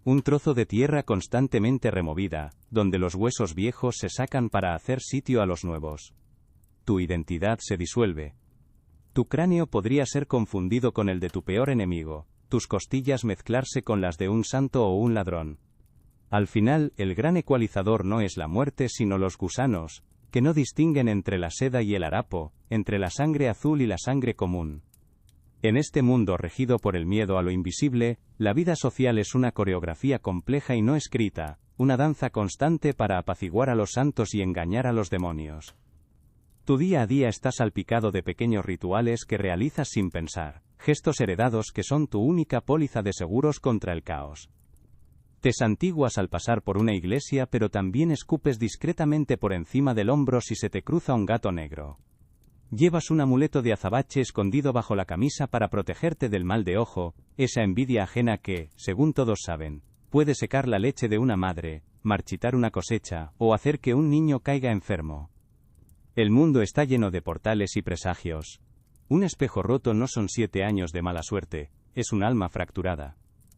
Un trozo de tierra constantemente removida, donde los huesos viejos se sacan para hacer sitio a los nuevos. Tu identidad se disuelve. Tu cráneo podría ser confundido con el de tu peor enemigo, tus costillas mezclarse con las de un santo o un ladrón. Al final, el gran ecualizador no es la muerte sino los gusanos, que no distinguen entre la seda y el harapo, entre la sangre azul y la sangre común. En este mundo regido por el miedo a lo invisible, la vida social es una coreografía compleja y no escrita, una danza constante para apaciguar a los santos y engañar a los demonios. Tu día a día está salpicado de pequeños rituales que realizas sin pensar, gestos heredados que son tu única póliza de seguros contra el caos. Te santiguas al pasar por una iglesia, pero también escupes discretamente por encima del hombro si se te cruza un gato negro. Llevas un amuleto de azabache escondido bajo la camisa para protegerte del mal de ojo, esa envidia ajena que, según todos saben, puede secar la leche de una madre, marchitar una cosecha, o hacer que un niño caiga enfermo. El mundo está lleno de portales y presagios. Un espejo roto no son 7 años de mala suerte, es un alma fracturada.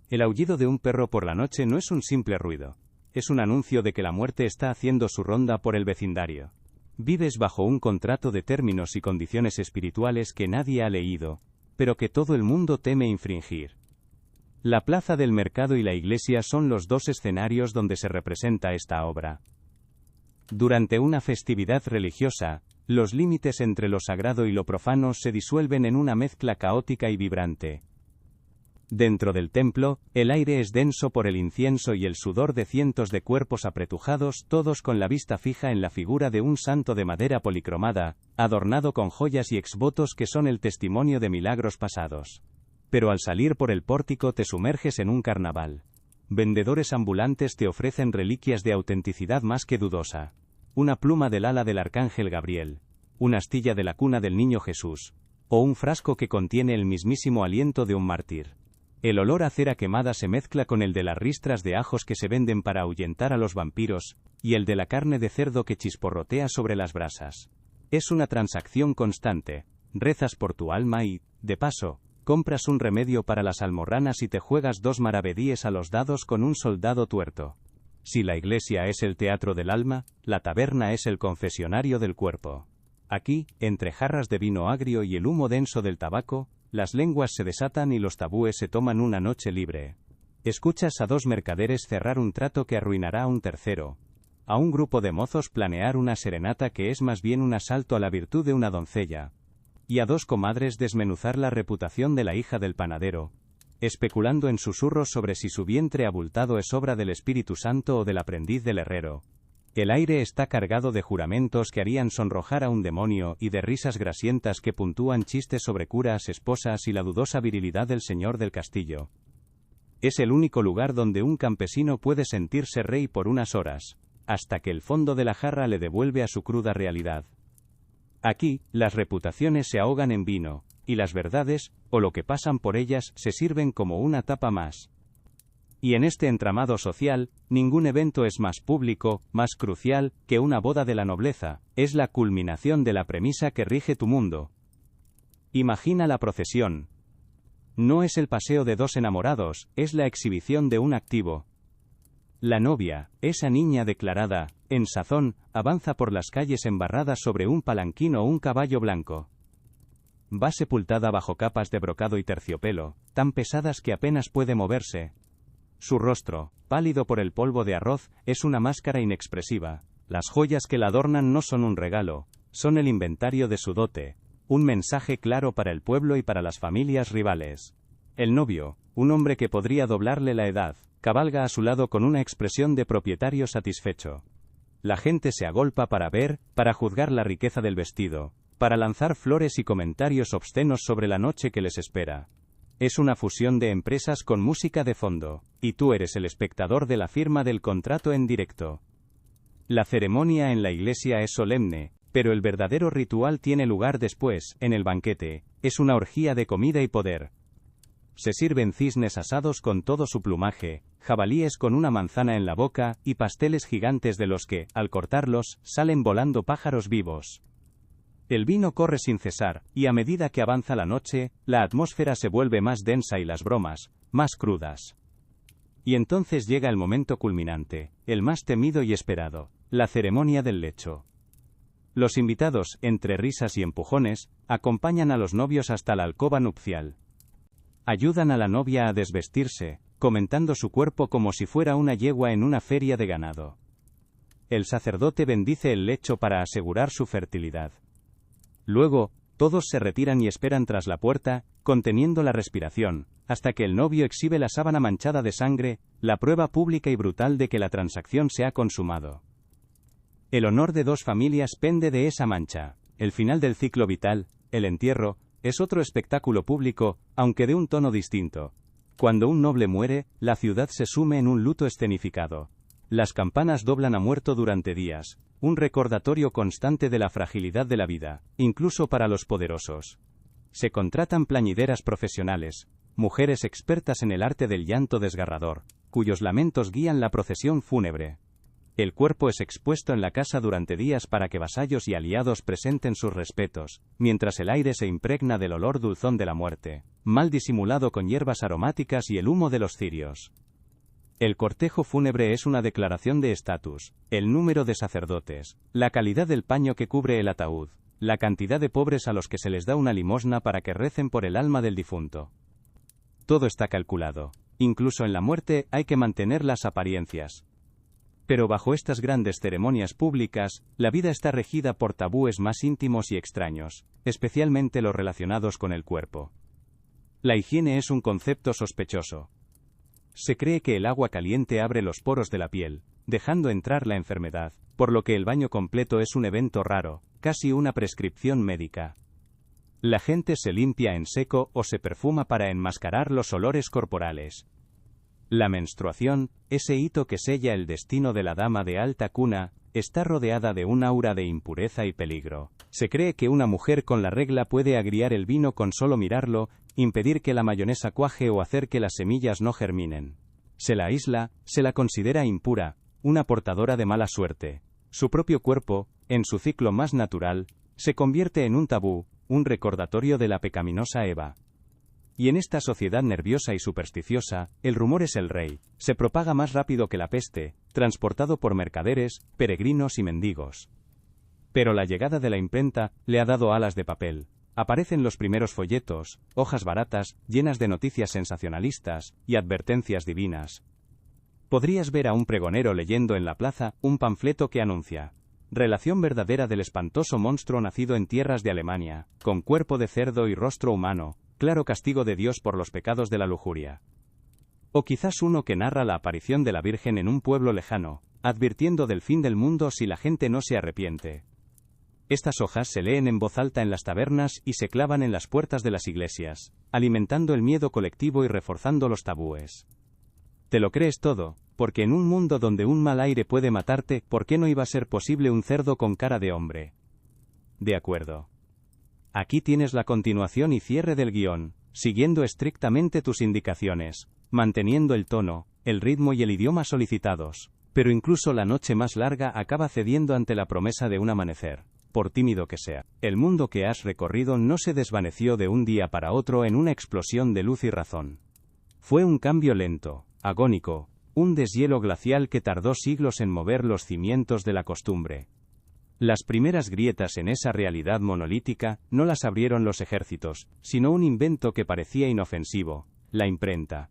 El aullido de un perro por la noche no es un simple ruido, es un anuncio de que la muerte está haciendo su ronda por el vecindario. Vives bajo un contrato de términos y condiciones espirituales que nadie ha leído, pero que todo el mundo teme infringir. La plaza del mercado y la iglesia son los dos escenarios donde se representa esta obra. Durante una festividad religiosa, los límites entre lo sagrado y lo profano se disuelven en una mezcla caótica y vibrante. Dentro del templo, el aire es denso por el incienso y el sudor de cientos de cuerpos apretujados, todos con la vista fija en la figura de un santo de madera policromada, adornado con joyas y exvotos que son el testimonio de milagros pasados. Pero al salir por el pórtico te sumerges en un carnaval. Vendedores ambulantes te ofrecen reliquias de autenticidad más que dudosa. Una pluma del ala del arcángel Gabriel, una astilla de la cuna del niño Jesús, o un frasco que contiene el mismísimo aliento de un mártir. El olor a cera quemada se mezcla con el de las ristras de ajos que se venden para ahuyentar a los vampiros, y el de la carne de cerdo que chisporrotea sobre las brasas. Es una transacción constante. Rezas por tu alma y, de paso, compras un remedio para las almorranas y te juegas 2 maravedíes a los dados con un soldado tuerto. Si la iglesia es el teatro del alma, la taberna es el confesionario del cuerpo. Aquí, entre jarras de vino agrio y el humo denso del tabaco, las lenguas se desatan y los tabúes se toman una noche libre. Escuchas a 2 mercaderes cerrar un trato que arruinará a un tercero. a un grupo de mozos planear una serenata que es más bien un asalto a la virtud de una doncella, y a dos comadres desmenuzar la reputación de la hija del panadero, especulando en susurros sobre si su vientre abultado es obra del Espíritu Santo o del aprendiz del herrero. El aire está cargado de juramentos que harían sonrojar a un demonio y de risas grasientas que puntúan chistes sobre curas, esposas y la dudosa virilidad del señor del castillo. Es el único lugar donde un campesino puede sentirse rey por unas horas, hasta que el fondo de la jarra le devuelve a su cruda realidad. Aquí, las reputaciones se ahogan en vino, y las verdades, o lo que pasan por ellas, se sirven como una tapa más. Y en este entramado social, ningún evento es más público, más crucial, que una boda de la nobleza, es la culminación de la premisa que rige tu mundo. Imagina la procesión. No es el paseo de dos enamorados, es la exhibición de un activo. La novia, esa niña declarada, en sazón, avanza por las calles embarradas sobre un palanquín o un caballo blanco. Va sepultada bajo capas de brocado y terciopelo, tan pesadas que apenas puede moverse. Su rostro, pálido por el polvo de arroz, es una máscara inexpresiva. Las joyas que la adornan no son un regalo, son el inventario de su dote, un mensaje claro para el pueblo y para las familias rivales. El novio, un hombre que podría doblarle la edad, cabalga a su lado con una expresión de propietario satisfecho. La gente se agolpa para ver, para juzgar la riqueza del vestido, para lanzar flores y comentarios obscenos sobre la noche que les espera. Es una fusión de empresas con música de fondo, y tú eres el espectador de la firma del contrato en directo. La ceremonia en la iglesia es solemne, pero el verdadero ritual tiene lugar después, en el banquete. Es una orgía de comida y poder. Se sirven cisnes asados con todo su plumaje, jabalíes con una manzana en la boca, y pasteles gigantes de los que, al cortarlos, salen volando pájaros vivos. El vino corre sin cesar, y a medida que avanza la noche, la atmósfera se vuelve más densa y las bromas, más crudas. Y entonces llega el momento culminante, el más temido y esperado, la ceremonia del lecho. Los invitados, entre risas y empujones, acompañan a los novios hasta la alcoba nupcial. Ayudan a la novia a desvestirse, comentando su cuerpo como si fuera una yegua en una feria de ganado. El sacerdote bendice el lecho para asegurar su fertilidad. Luego, todos se retiran y esperan tras la puerta, conteniendo la respiración, hasta que el novio exhibe la sábana manchada de sangre, la prueba pública y brutal de que la transacción se ha consumado. El honor de dos familias pende de esa mancha. El final del ciclo vital, el entierro, es otro espectáculo público, aunque de un tono distinto. Cuando un noble muere, la ciudad se sume en un luto escenificado. Las campanas doblan a muerto durante días, un recordatorio constante de la fragilidad de la vida, incluso para los poderosos. Se contratan plañideras profesionales, mujeres expertas en el arte del llanto desgarrador, cuyos lamentos guían la procesión fúnebre. El cuerpo es expuesto en la casa durante días para que vasallos y aliados presenten sus respetos, mientras el aire se impregna del olor dulzón de la muerte, mal disimulado con hierbas aromáticas y el humo de los cirios. El cortejo fúnebre es una declaración de estatus, el número de sacerdotes, la calidad del paño que cubre el ataúd, la cantidad de pobres a los que se les da una limosna para que recen por el alma del difunto. Todo está calculado. Incluso en la muerte hay que mantener las apariencias. Pero bajo estas grandes ceremonias públicas, la vida está regida por tabúes más íntimos y extraños, especialmente los relacionados con el cuerpo. La higiene es un concepto sospechoso. Se cree que el agua caliente abre los poros de la piel, dejando entrar la enfermedad, por lo que el baño completo es un evento raro, casi una prescripción médica. La gente se limpia en seco o se perfuma para enmascarar los olores corporales. La menstruación, ese hito que sella el destino de la dama de alta cuna, está rodeada de un aura de impureza y peligro. Se cree que una mujer con la regla puede agriar el vino con solo mirarlo, impedir que la mayonesa cuaje o hacer que las semillas no germinen. Se la aísla, se la considera impura, una portadora de mala suerte. Su propio cuerpo, en su ciclo más natural, se convierte en un tabú, un recordatorio de la pecaminosa Eva. Y en esta sociedad nerviosa y supersticiosa, el rumor es el rey, se propaga más rápido que la peste, transportado por mercaderes, peregrinos y mendigos. Pero la llegada de la imprenta le ha dado alas de papel. Aparecen los primeros folletos, hojas baratas, llenas de noticias sensacionalistas y advertencias divinas. Podrías ver a un pregonero leyendo en la plaza un panfleto que anuncia: relación verdadera del espantoso monstruo nacido en tierras de Alemania, con cuerpo de cerdo y rostro humano, claro castigo de Dios por los pecados de la lujuria. O quizás uno que narra la aparición de la Virgen en un pueblo lejano, advirtiendo del fin del mundo si la gente no se arrepiente. Estas hojas se leen en voz alta en las tabernas y se clavan en las puertas de las iglesias, alimentando el miedo colectivo y reforzando los tabúes. Te lo crees todo, porque en un mundo donde un mal aire puede matarte, ¿por qué no iba a ser posible un cerdo con cara de hombre? De acuerdo. Aquí tienes la continuación y cierre del guión, siguiendo estrictamente tus indicaciones, manteniendo el tono, el ritmo y el idioma solicitados, pero incluso la noche más larga acaba cediendo ante la promesa de un amanecer, por tímido que sea. El mundo que has recorrido no se desvaneció de un día para otro en una explosión de luz y razón. Fue un cambio lento, agónico, un deshielo glacial que tardó siglos en mover los cimientos de la costumbre. Las primeras grietas en esa realidad monolítica no las abrieron los ejércitos, sino un invento que parecía inofensivo, la imprenta.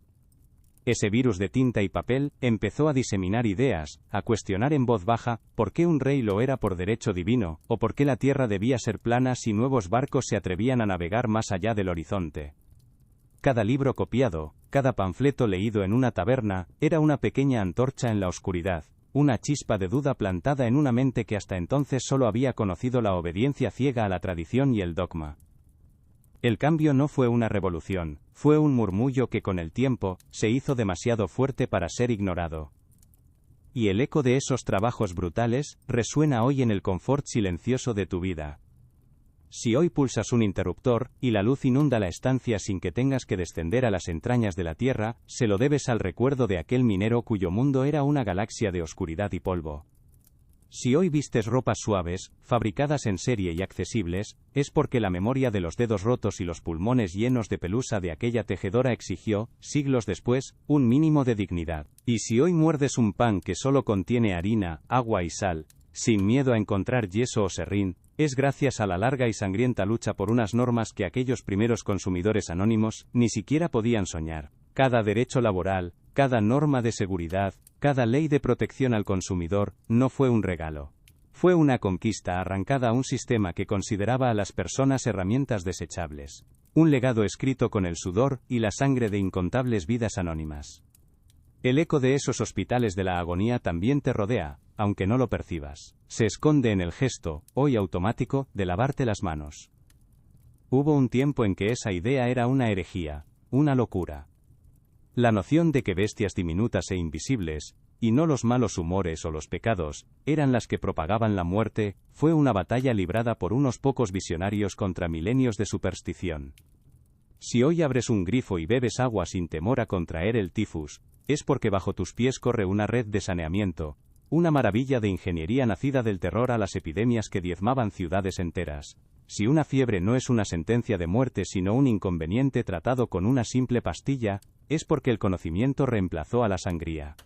Ese virus de tinta y papel empezó a diseminar ideas, a cuestionar en voz baja por qué un rey lo era por derecho divino, o por qué la tierra debía ser plana si nuevos barcos se atrevían a navegar más allá del horizonte. Cada libro copiado, cada panfleto leído en una taberna, era una pequeña antorcha en la oscuridad, una chispa de duda plantada en una mente que hasta entonces solo había conocido la obediencia ciega a la tradición y el dogma. El cambio no fue una revolución, fue un murmullo que con el tiempo, se hizo demasiado fuerte para ser ignorado. Y el eco de esos trabajos brutales, resuena hoy en el confort silencioso de tu vida. Si hoy pulsas un interruptor, y la luz inunda la estancia sin que tengas que descender a las entrañas de la Tierra, se lo debes al recuerdo de aquel minero cuyo mundo era una galaxia de oscuridad y polvo. Si hoy vistes ropas suaves, fabricadas en serie y accesibles, es porque la memoria de los dedos rotos y los pulmones llenos de pelusa de aquella tejedora exigió, siglos después, un mínimo de dignidad. Y si hoy muerdes un pan que solo contiene harina, agua y sal, sin miedo a encontrar yeso o serrín, es gracias a la larga y sangrienta lucha por unas normas que aquellos primeros consumidores anónimos ni siquiera podían soñar. Cada derecho laboral, cada norma de seguridad, cada ley de protección al consumidor, no fue un regalo. Fue una conquista arrancada a un sistema que consideraba a las personas herramientas desechables. Un legado escrito con el sudor y la sangre de incontables vidas anónimas. El eco de esos hospitales de la agonía también te rodea, aunque no lo percibas. Se esconde en el gesto, hoy automático, de lavarte las manos. Hubo un tiempo en que esa idea era una herejía, una locura. La noción de que bestias diminutas e invisibles, y no los malos humores o los pecados, eran las que propagaban la muerte, fue una batalla librada por unos pocos visionarios contra milenios de superstición. Si hoy abres un grifo y bebes agua sin temor a contraer el tifus, es porque bajo tus pies corre una red de saneamiento, una maravilla de ingeniería nacida del terror a las epidemias que diezmaban ciudades enteras. Si una fiebre no es una sentencia de muerte sino un inconveniente tratado con una simple pastilla, es porque el conocimiento reemplazó a la sangría.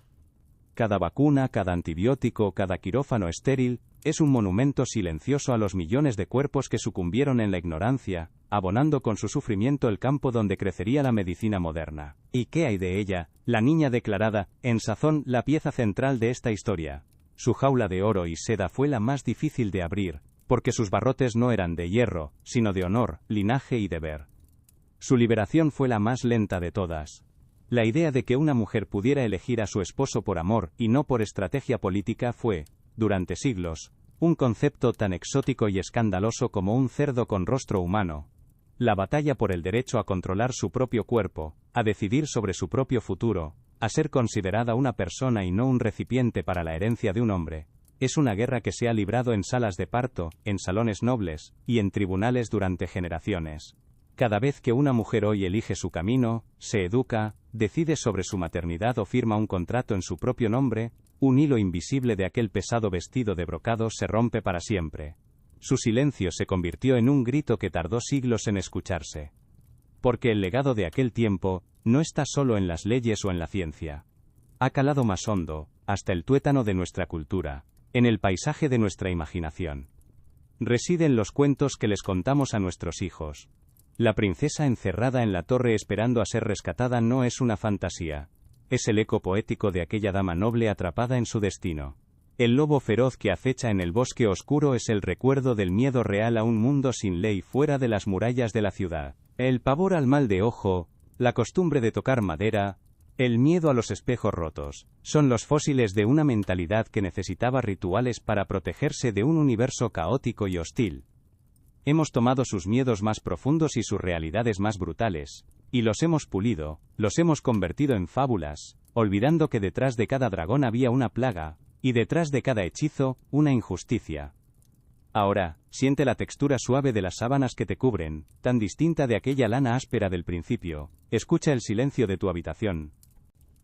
Cada vacuna, cada antibiótico, cada quirófano estéril, es un monumento silencioso a los millones de cuerpos que sucumbieron en la ignorancia, abonando con su sufrimiento el campo donde crecería la medicina moderna. ¿Y qué hay de ella, la niña declarada, en sazón, la pieza central de esta historia? Su jaula de oro y seda fue la más difícil de abrir, porque sus barrotes no eran de hierro, sino de honor, linaje y deber. Su liberación fue la más lenta de todas. La idea de que una mujer pudiera elegir a su esposo por amor y no por estrategia política fue, durante siglos, un concepto tan exótico y escandaloso como un cerdo con rostro humano. La batalla por el derecho a controlar su propio cuerpo, a decidir sobre su propio futuro, a ser considerada una persona y no un recipiente para la herencia de un hombre, es una guerra que se ha librado en salas de parto, en salones nobles, y en tribunales durante generaciones. Cada vez que una mujer hoy elige su camino, se educa, decide sobre su maternidad o firma un contrato en su propio nombre, un hilo invisible de aquel pesado vestido de brocado se rompe para siempre. Su silencio se convirtió en un grito que tardó siglos en escucharse. Porque el legado de aquel tiempo, no está solo en las leyes o en la ciencia. Ha calado más hondo, hasta el tuétano de nuestra cultura, en el paisaje de nuestra imaginación. Reside en los cuentos que les contamos a nuestros hijos. La princesa encerrada en la torre esperando a ser rescatada no es una fantasía. es el eco poético de aquella dama noble atrapada en su destino. El lobo feroz que acecha en el bosque oscuro es el recuerdo del miedo real a un mundo sin ley fuera de las murallas de la ciudad. El pavor al mal de ojo, la costumbre de tocar madera, el miedo a los espejos rotos, son los fósiles de una mentalidad que necesitaba rituales para protegerse de un universo caótico y hostil. Hemos tomado sus miedos más profundos y sus realidades más brutales, y los hemos pulido, los hemos convertido en fábulas, olvidando que detrás de cada dragón había una plaga, y detrás de cada hechizo, una injusticia. Ahora, siente la textura suave de las sábanas que te cubren, tan distinta de aquella lana áspera del principio. Escucha el silencio de tu habitación.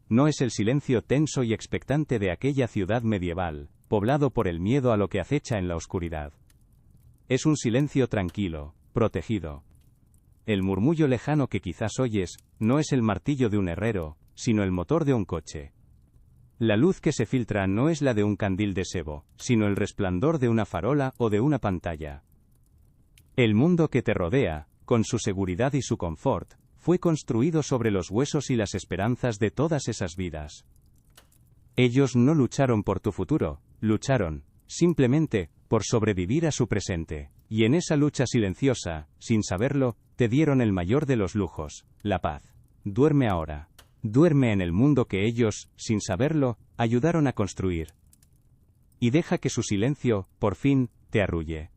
No es el silencio tenso y expectante de aquella ciudad medieval, poblado por el miedo a lo que acecha en la oscuridad. Es un silencio tranquilo, protegido. El murmullo lejano que quizás oyes, no es el martillo de un herrero, sino el motor de un coche. La luz que se filtra no es la de un candil de sebo, sino el resplandor de una farola o de una pantalla. El mundo que te rodea, con su seguridad y su confort, fue construido sobre los huesos y las esperanzas de todas esas vidas. Ellos no lucharon por tu futuro, lucharon, simplemente, por sobrevivir a su presente, y en esa lucha silenciosa, sin saberlo, te dieron el mayor de los lujos, la paz. Duerme ahora. Duerme en el mundo que ellos, sin saberlo, ayudaron a construir. Y deja que su silencio, por fin, te arrulle.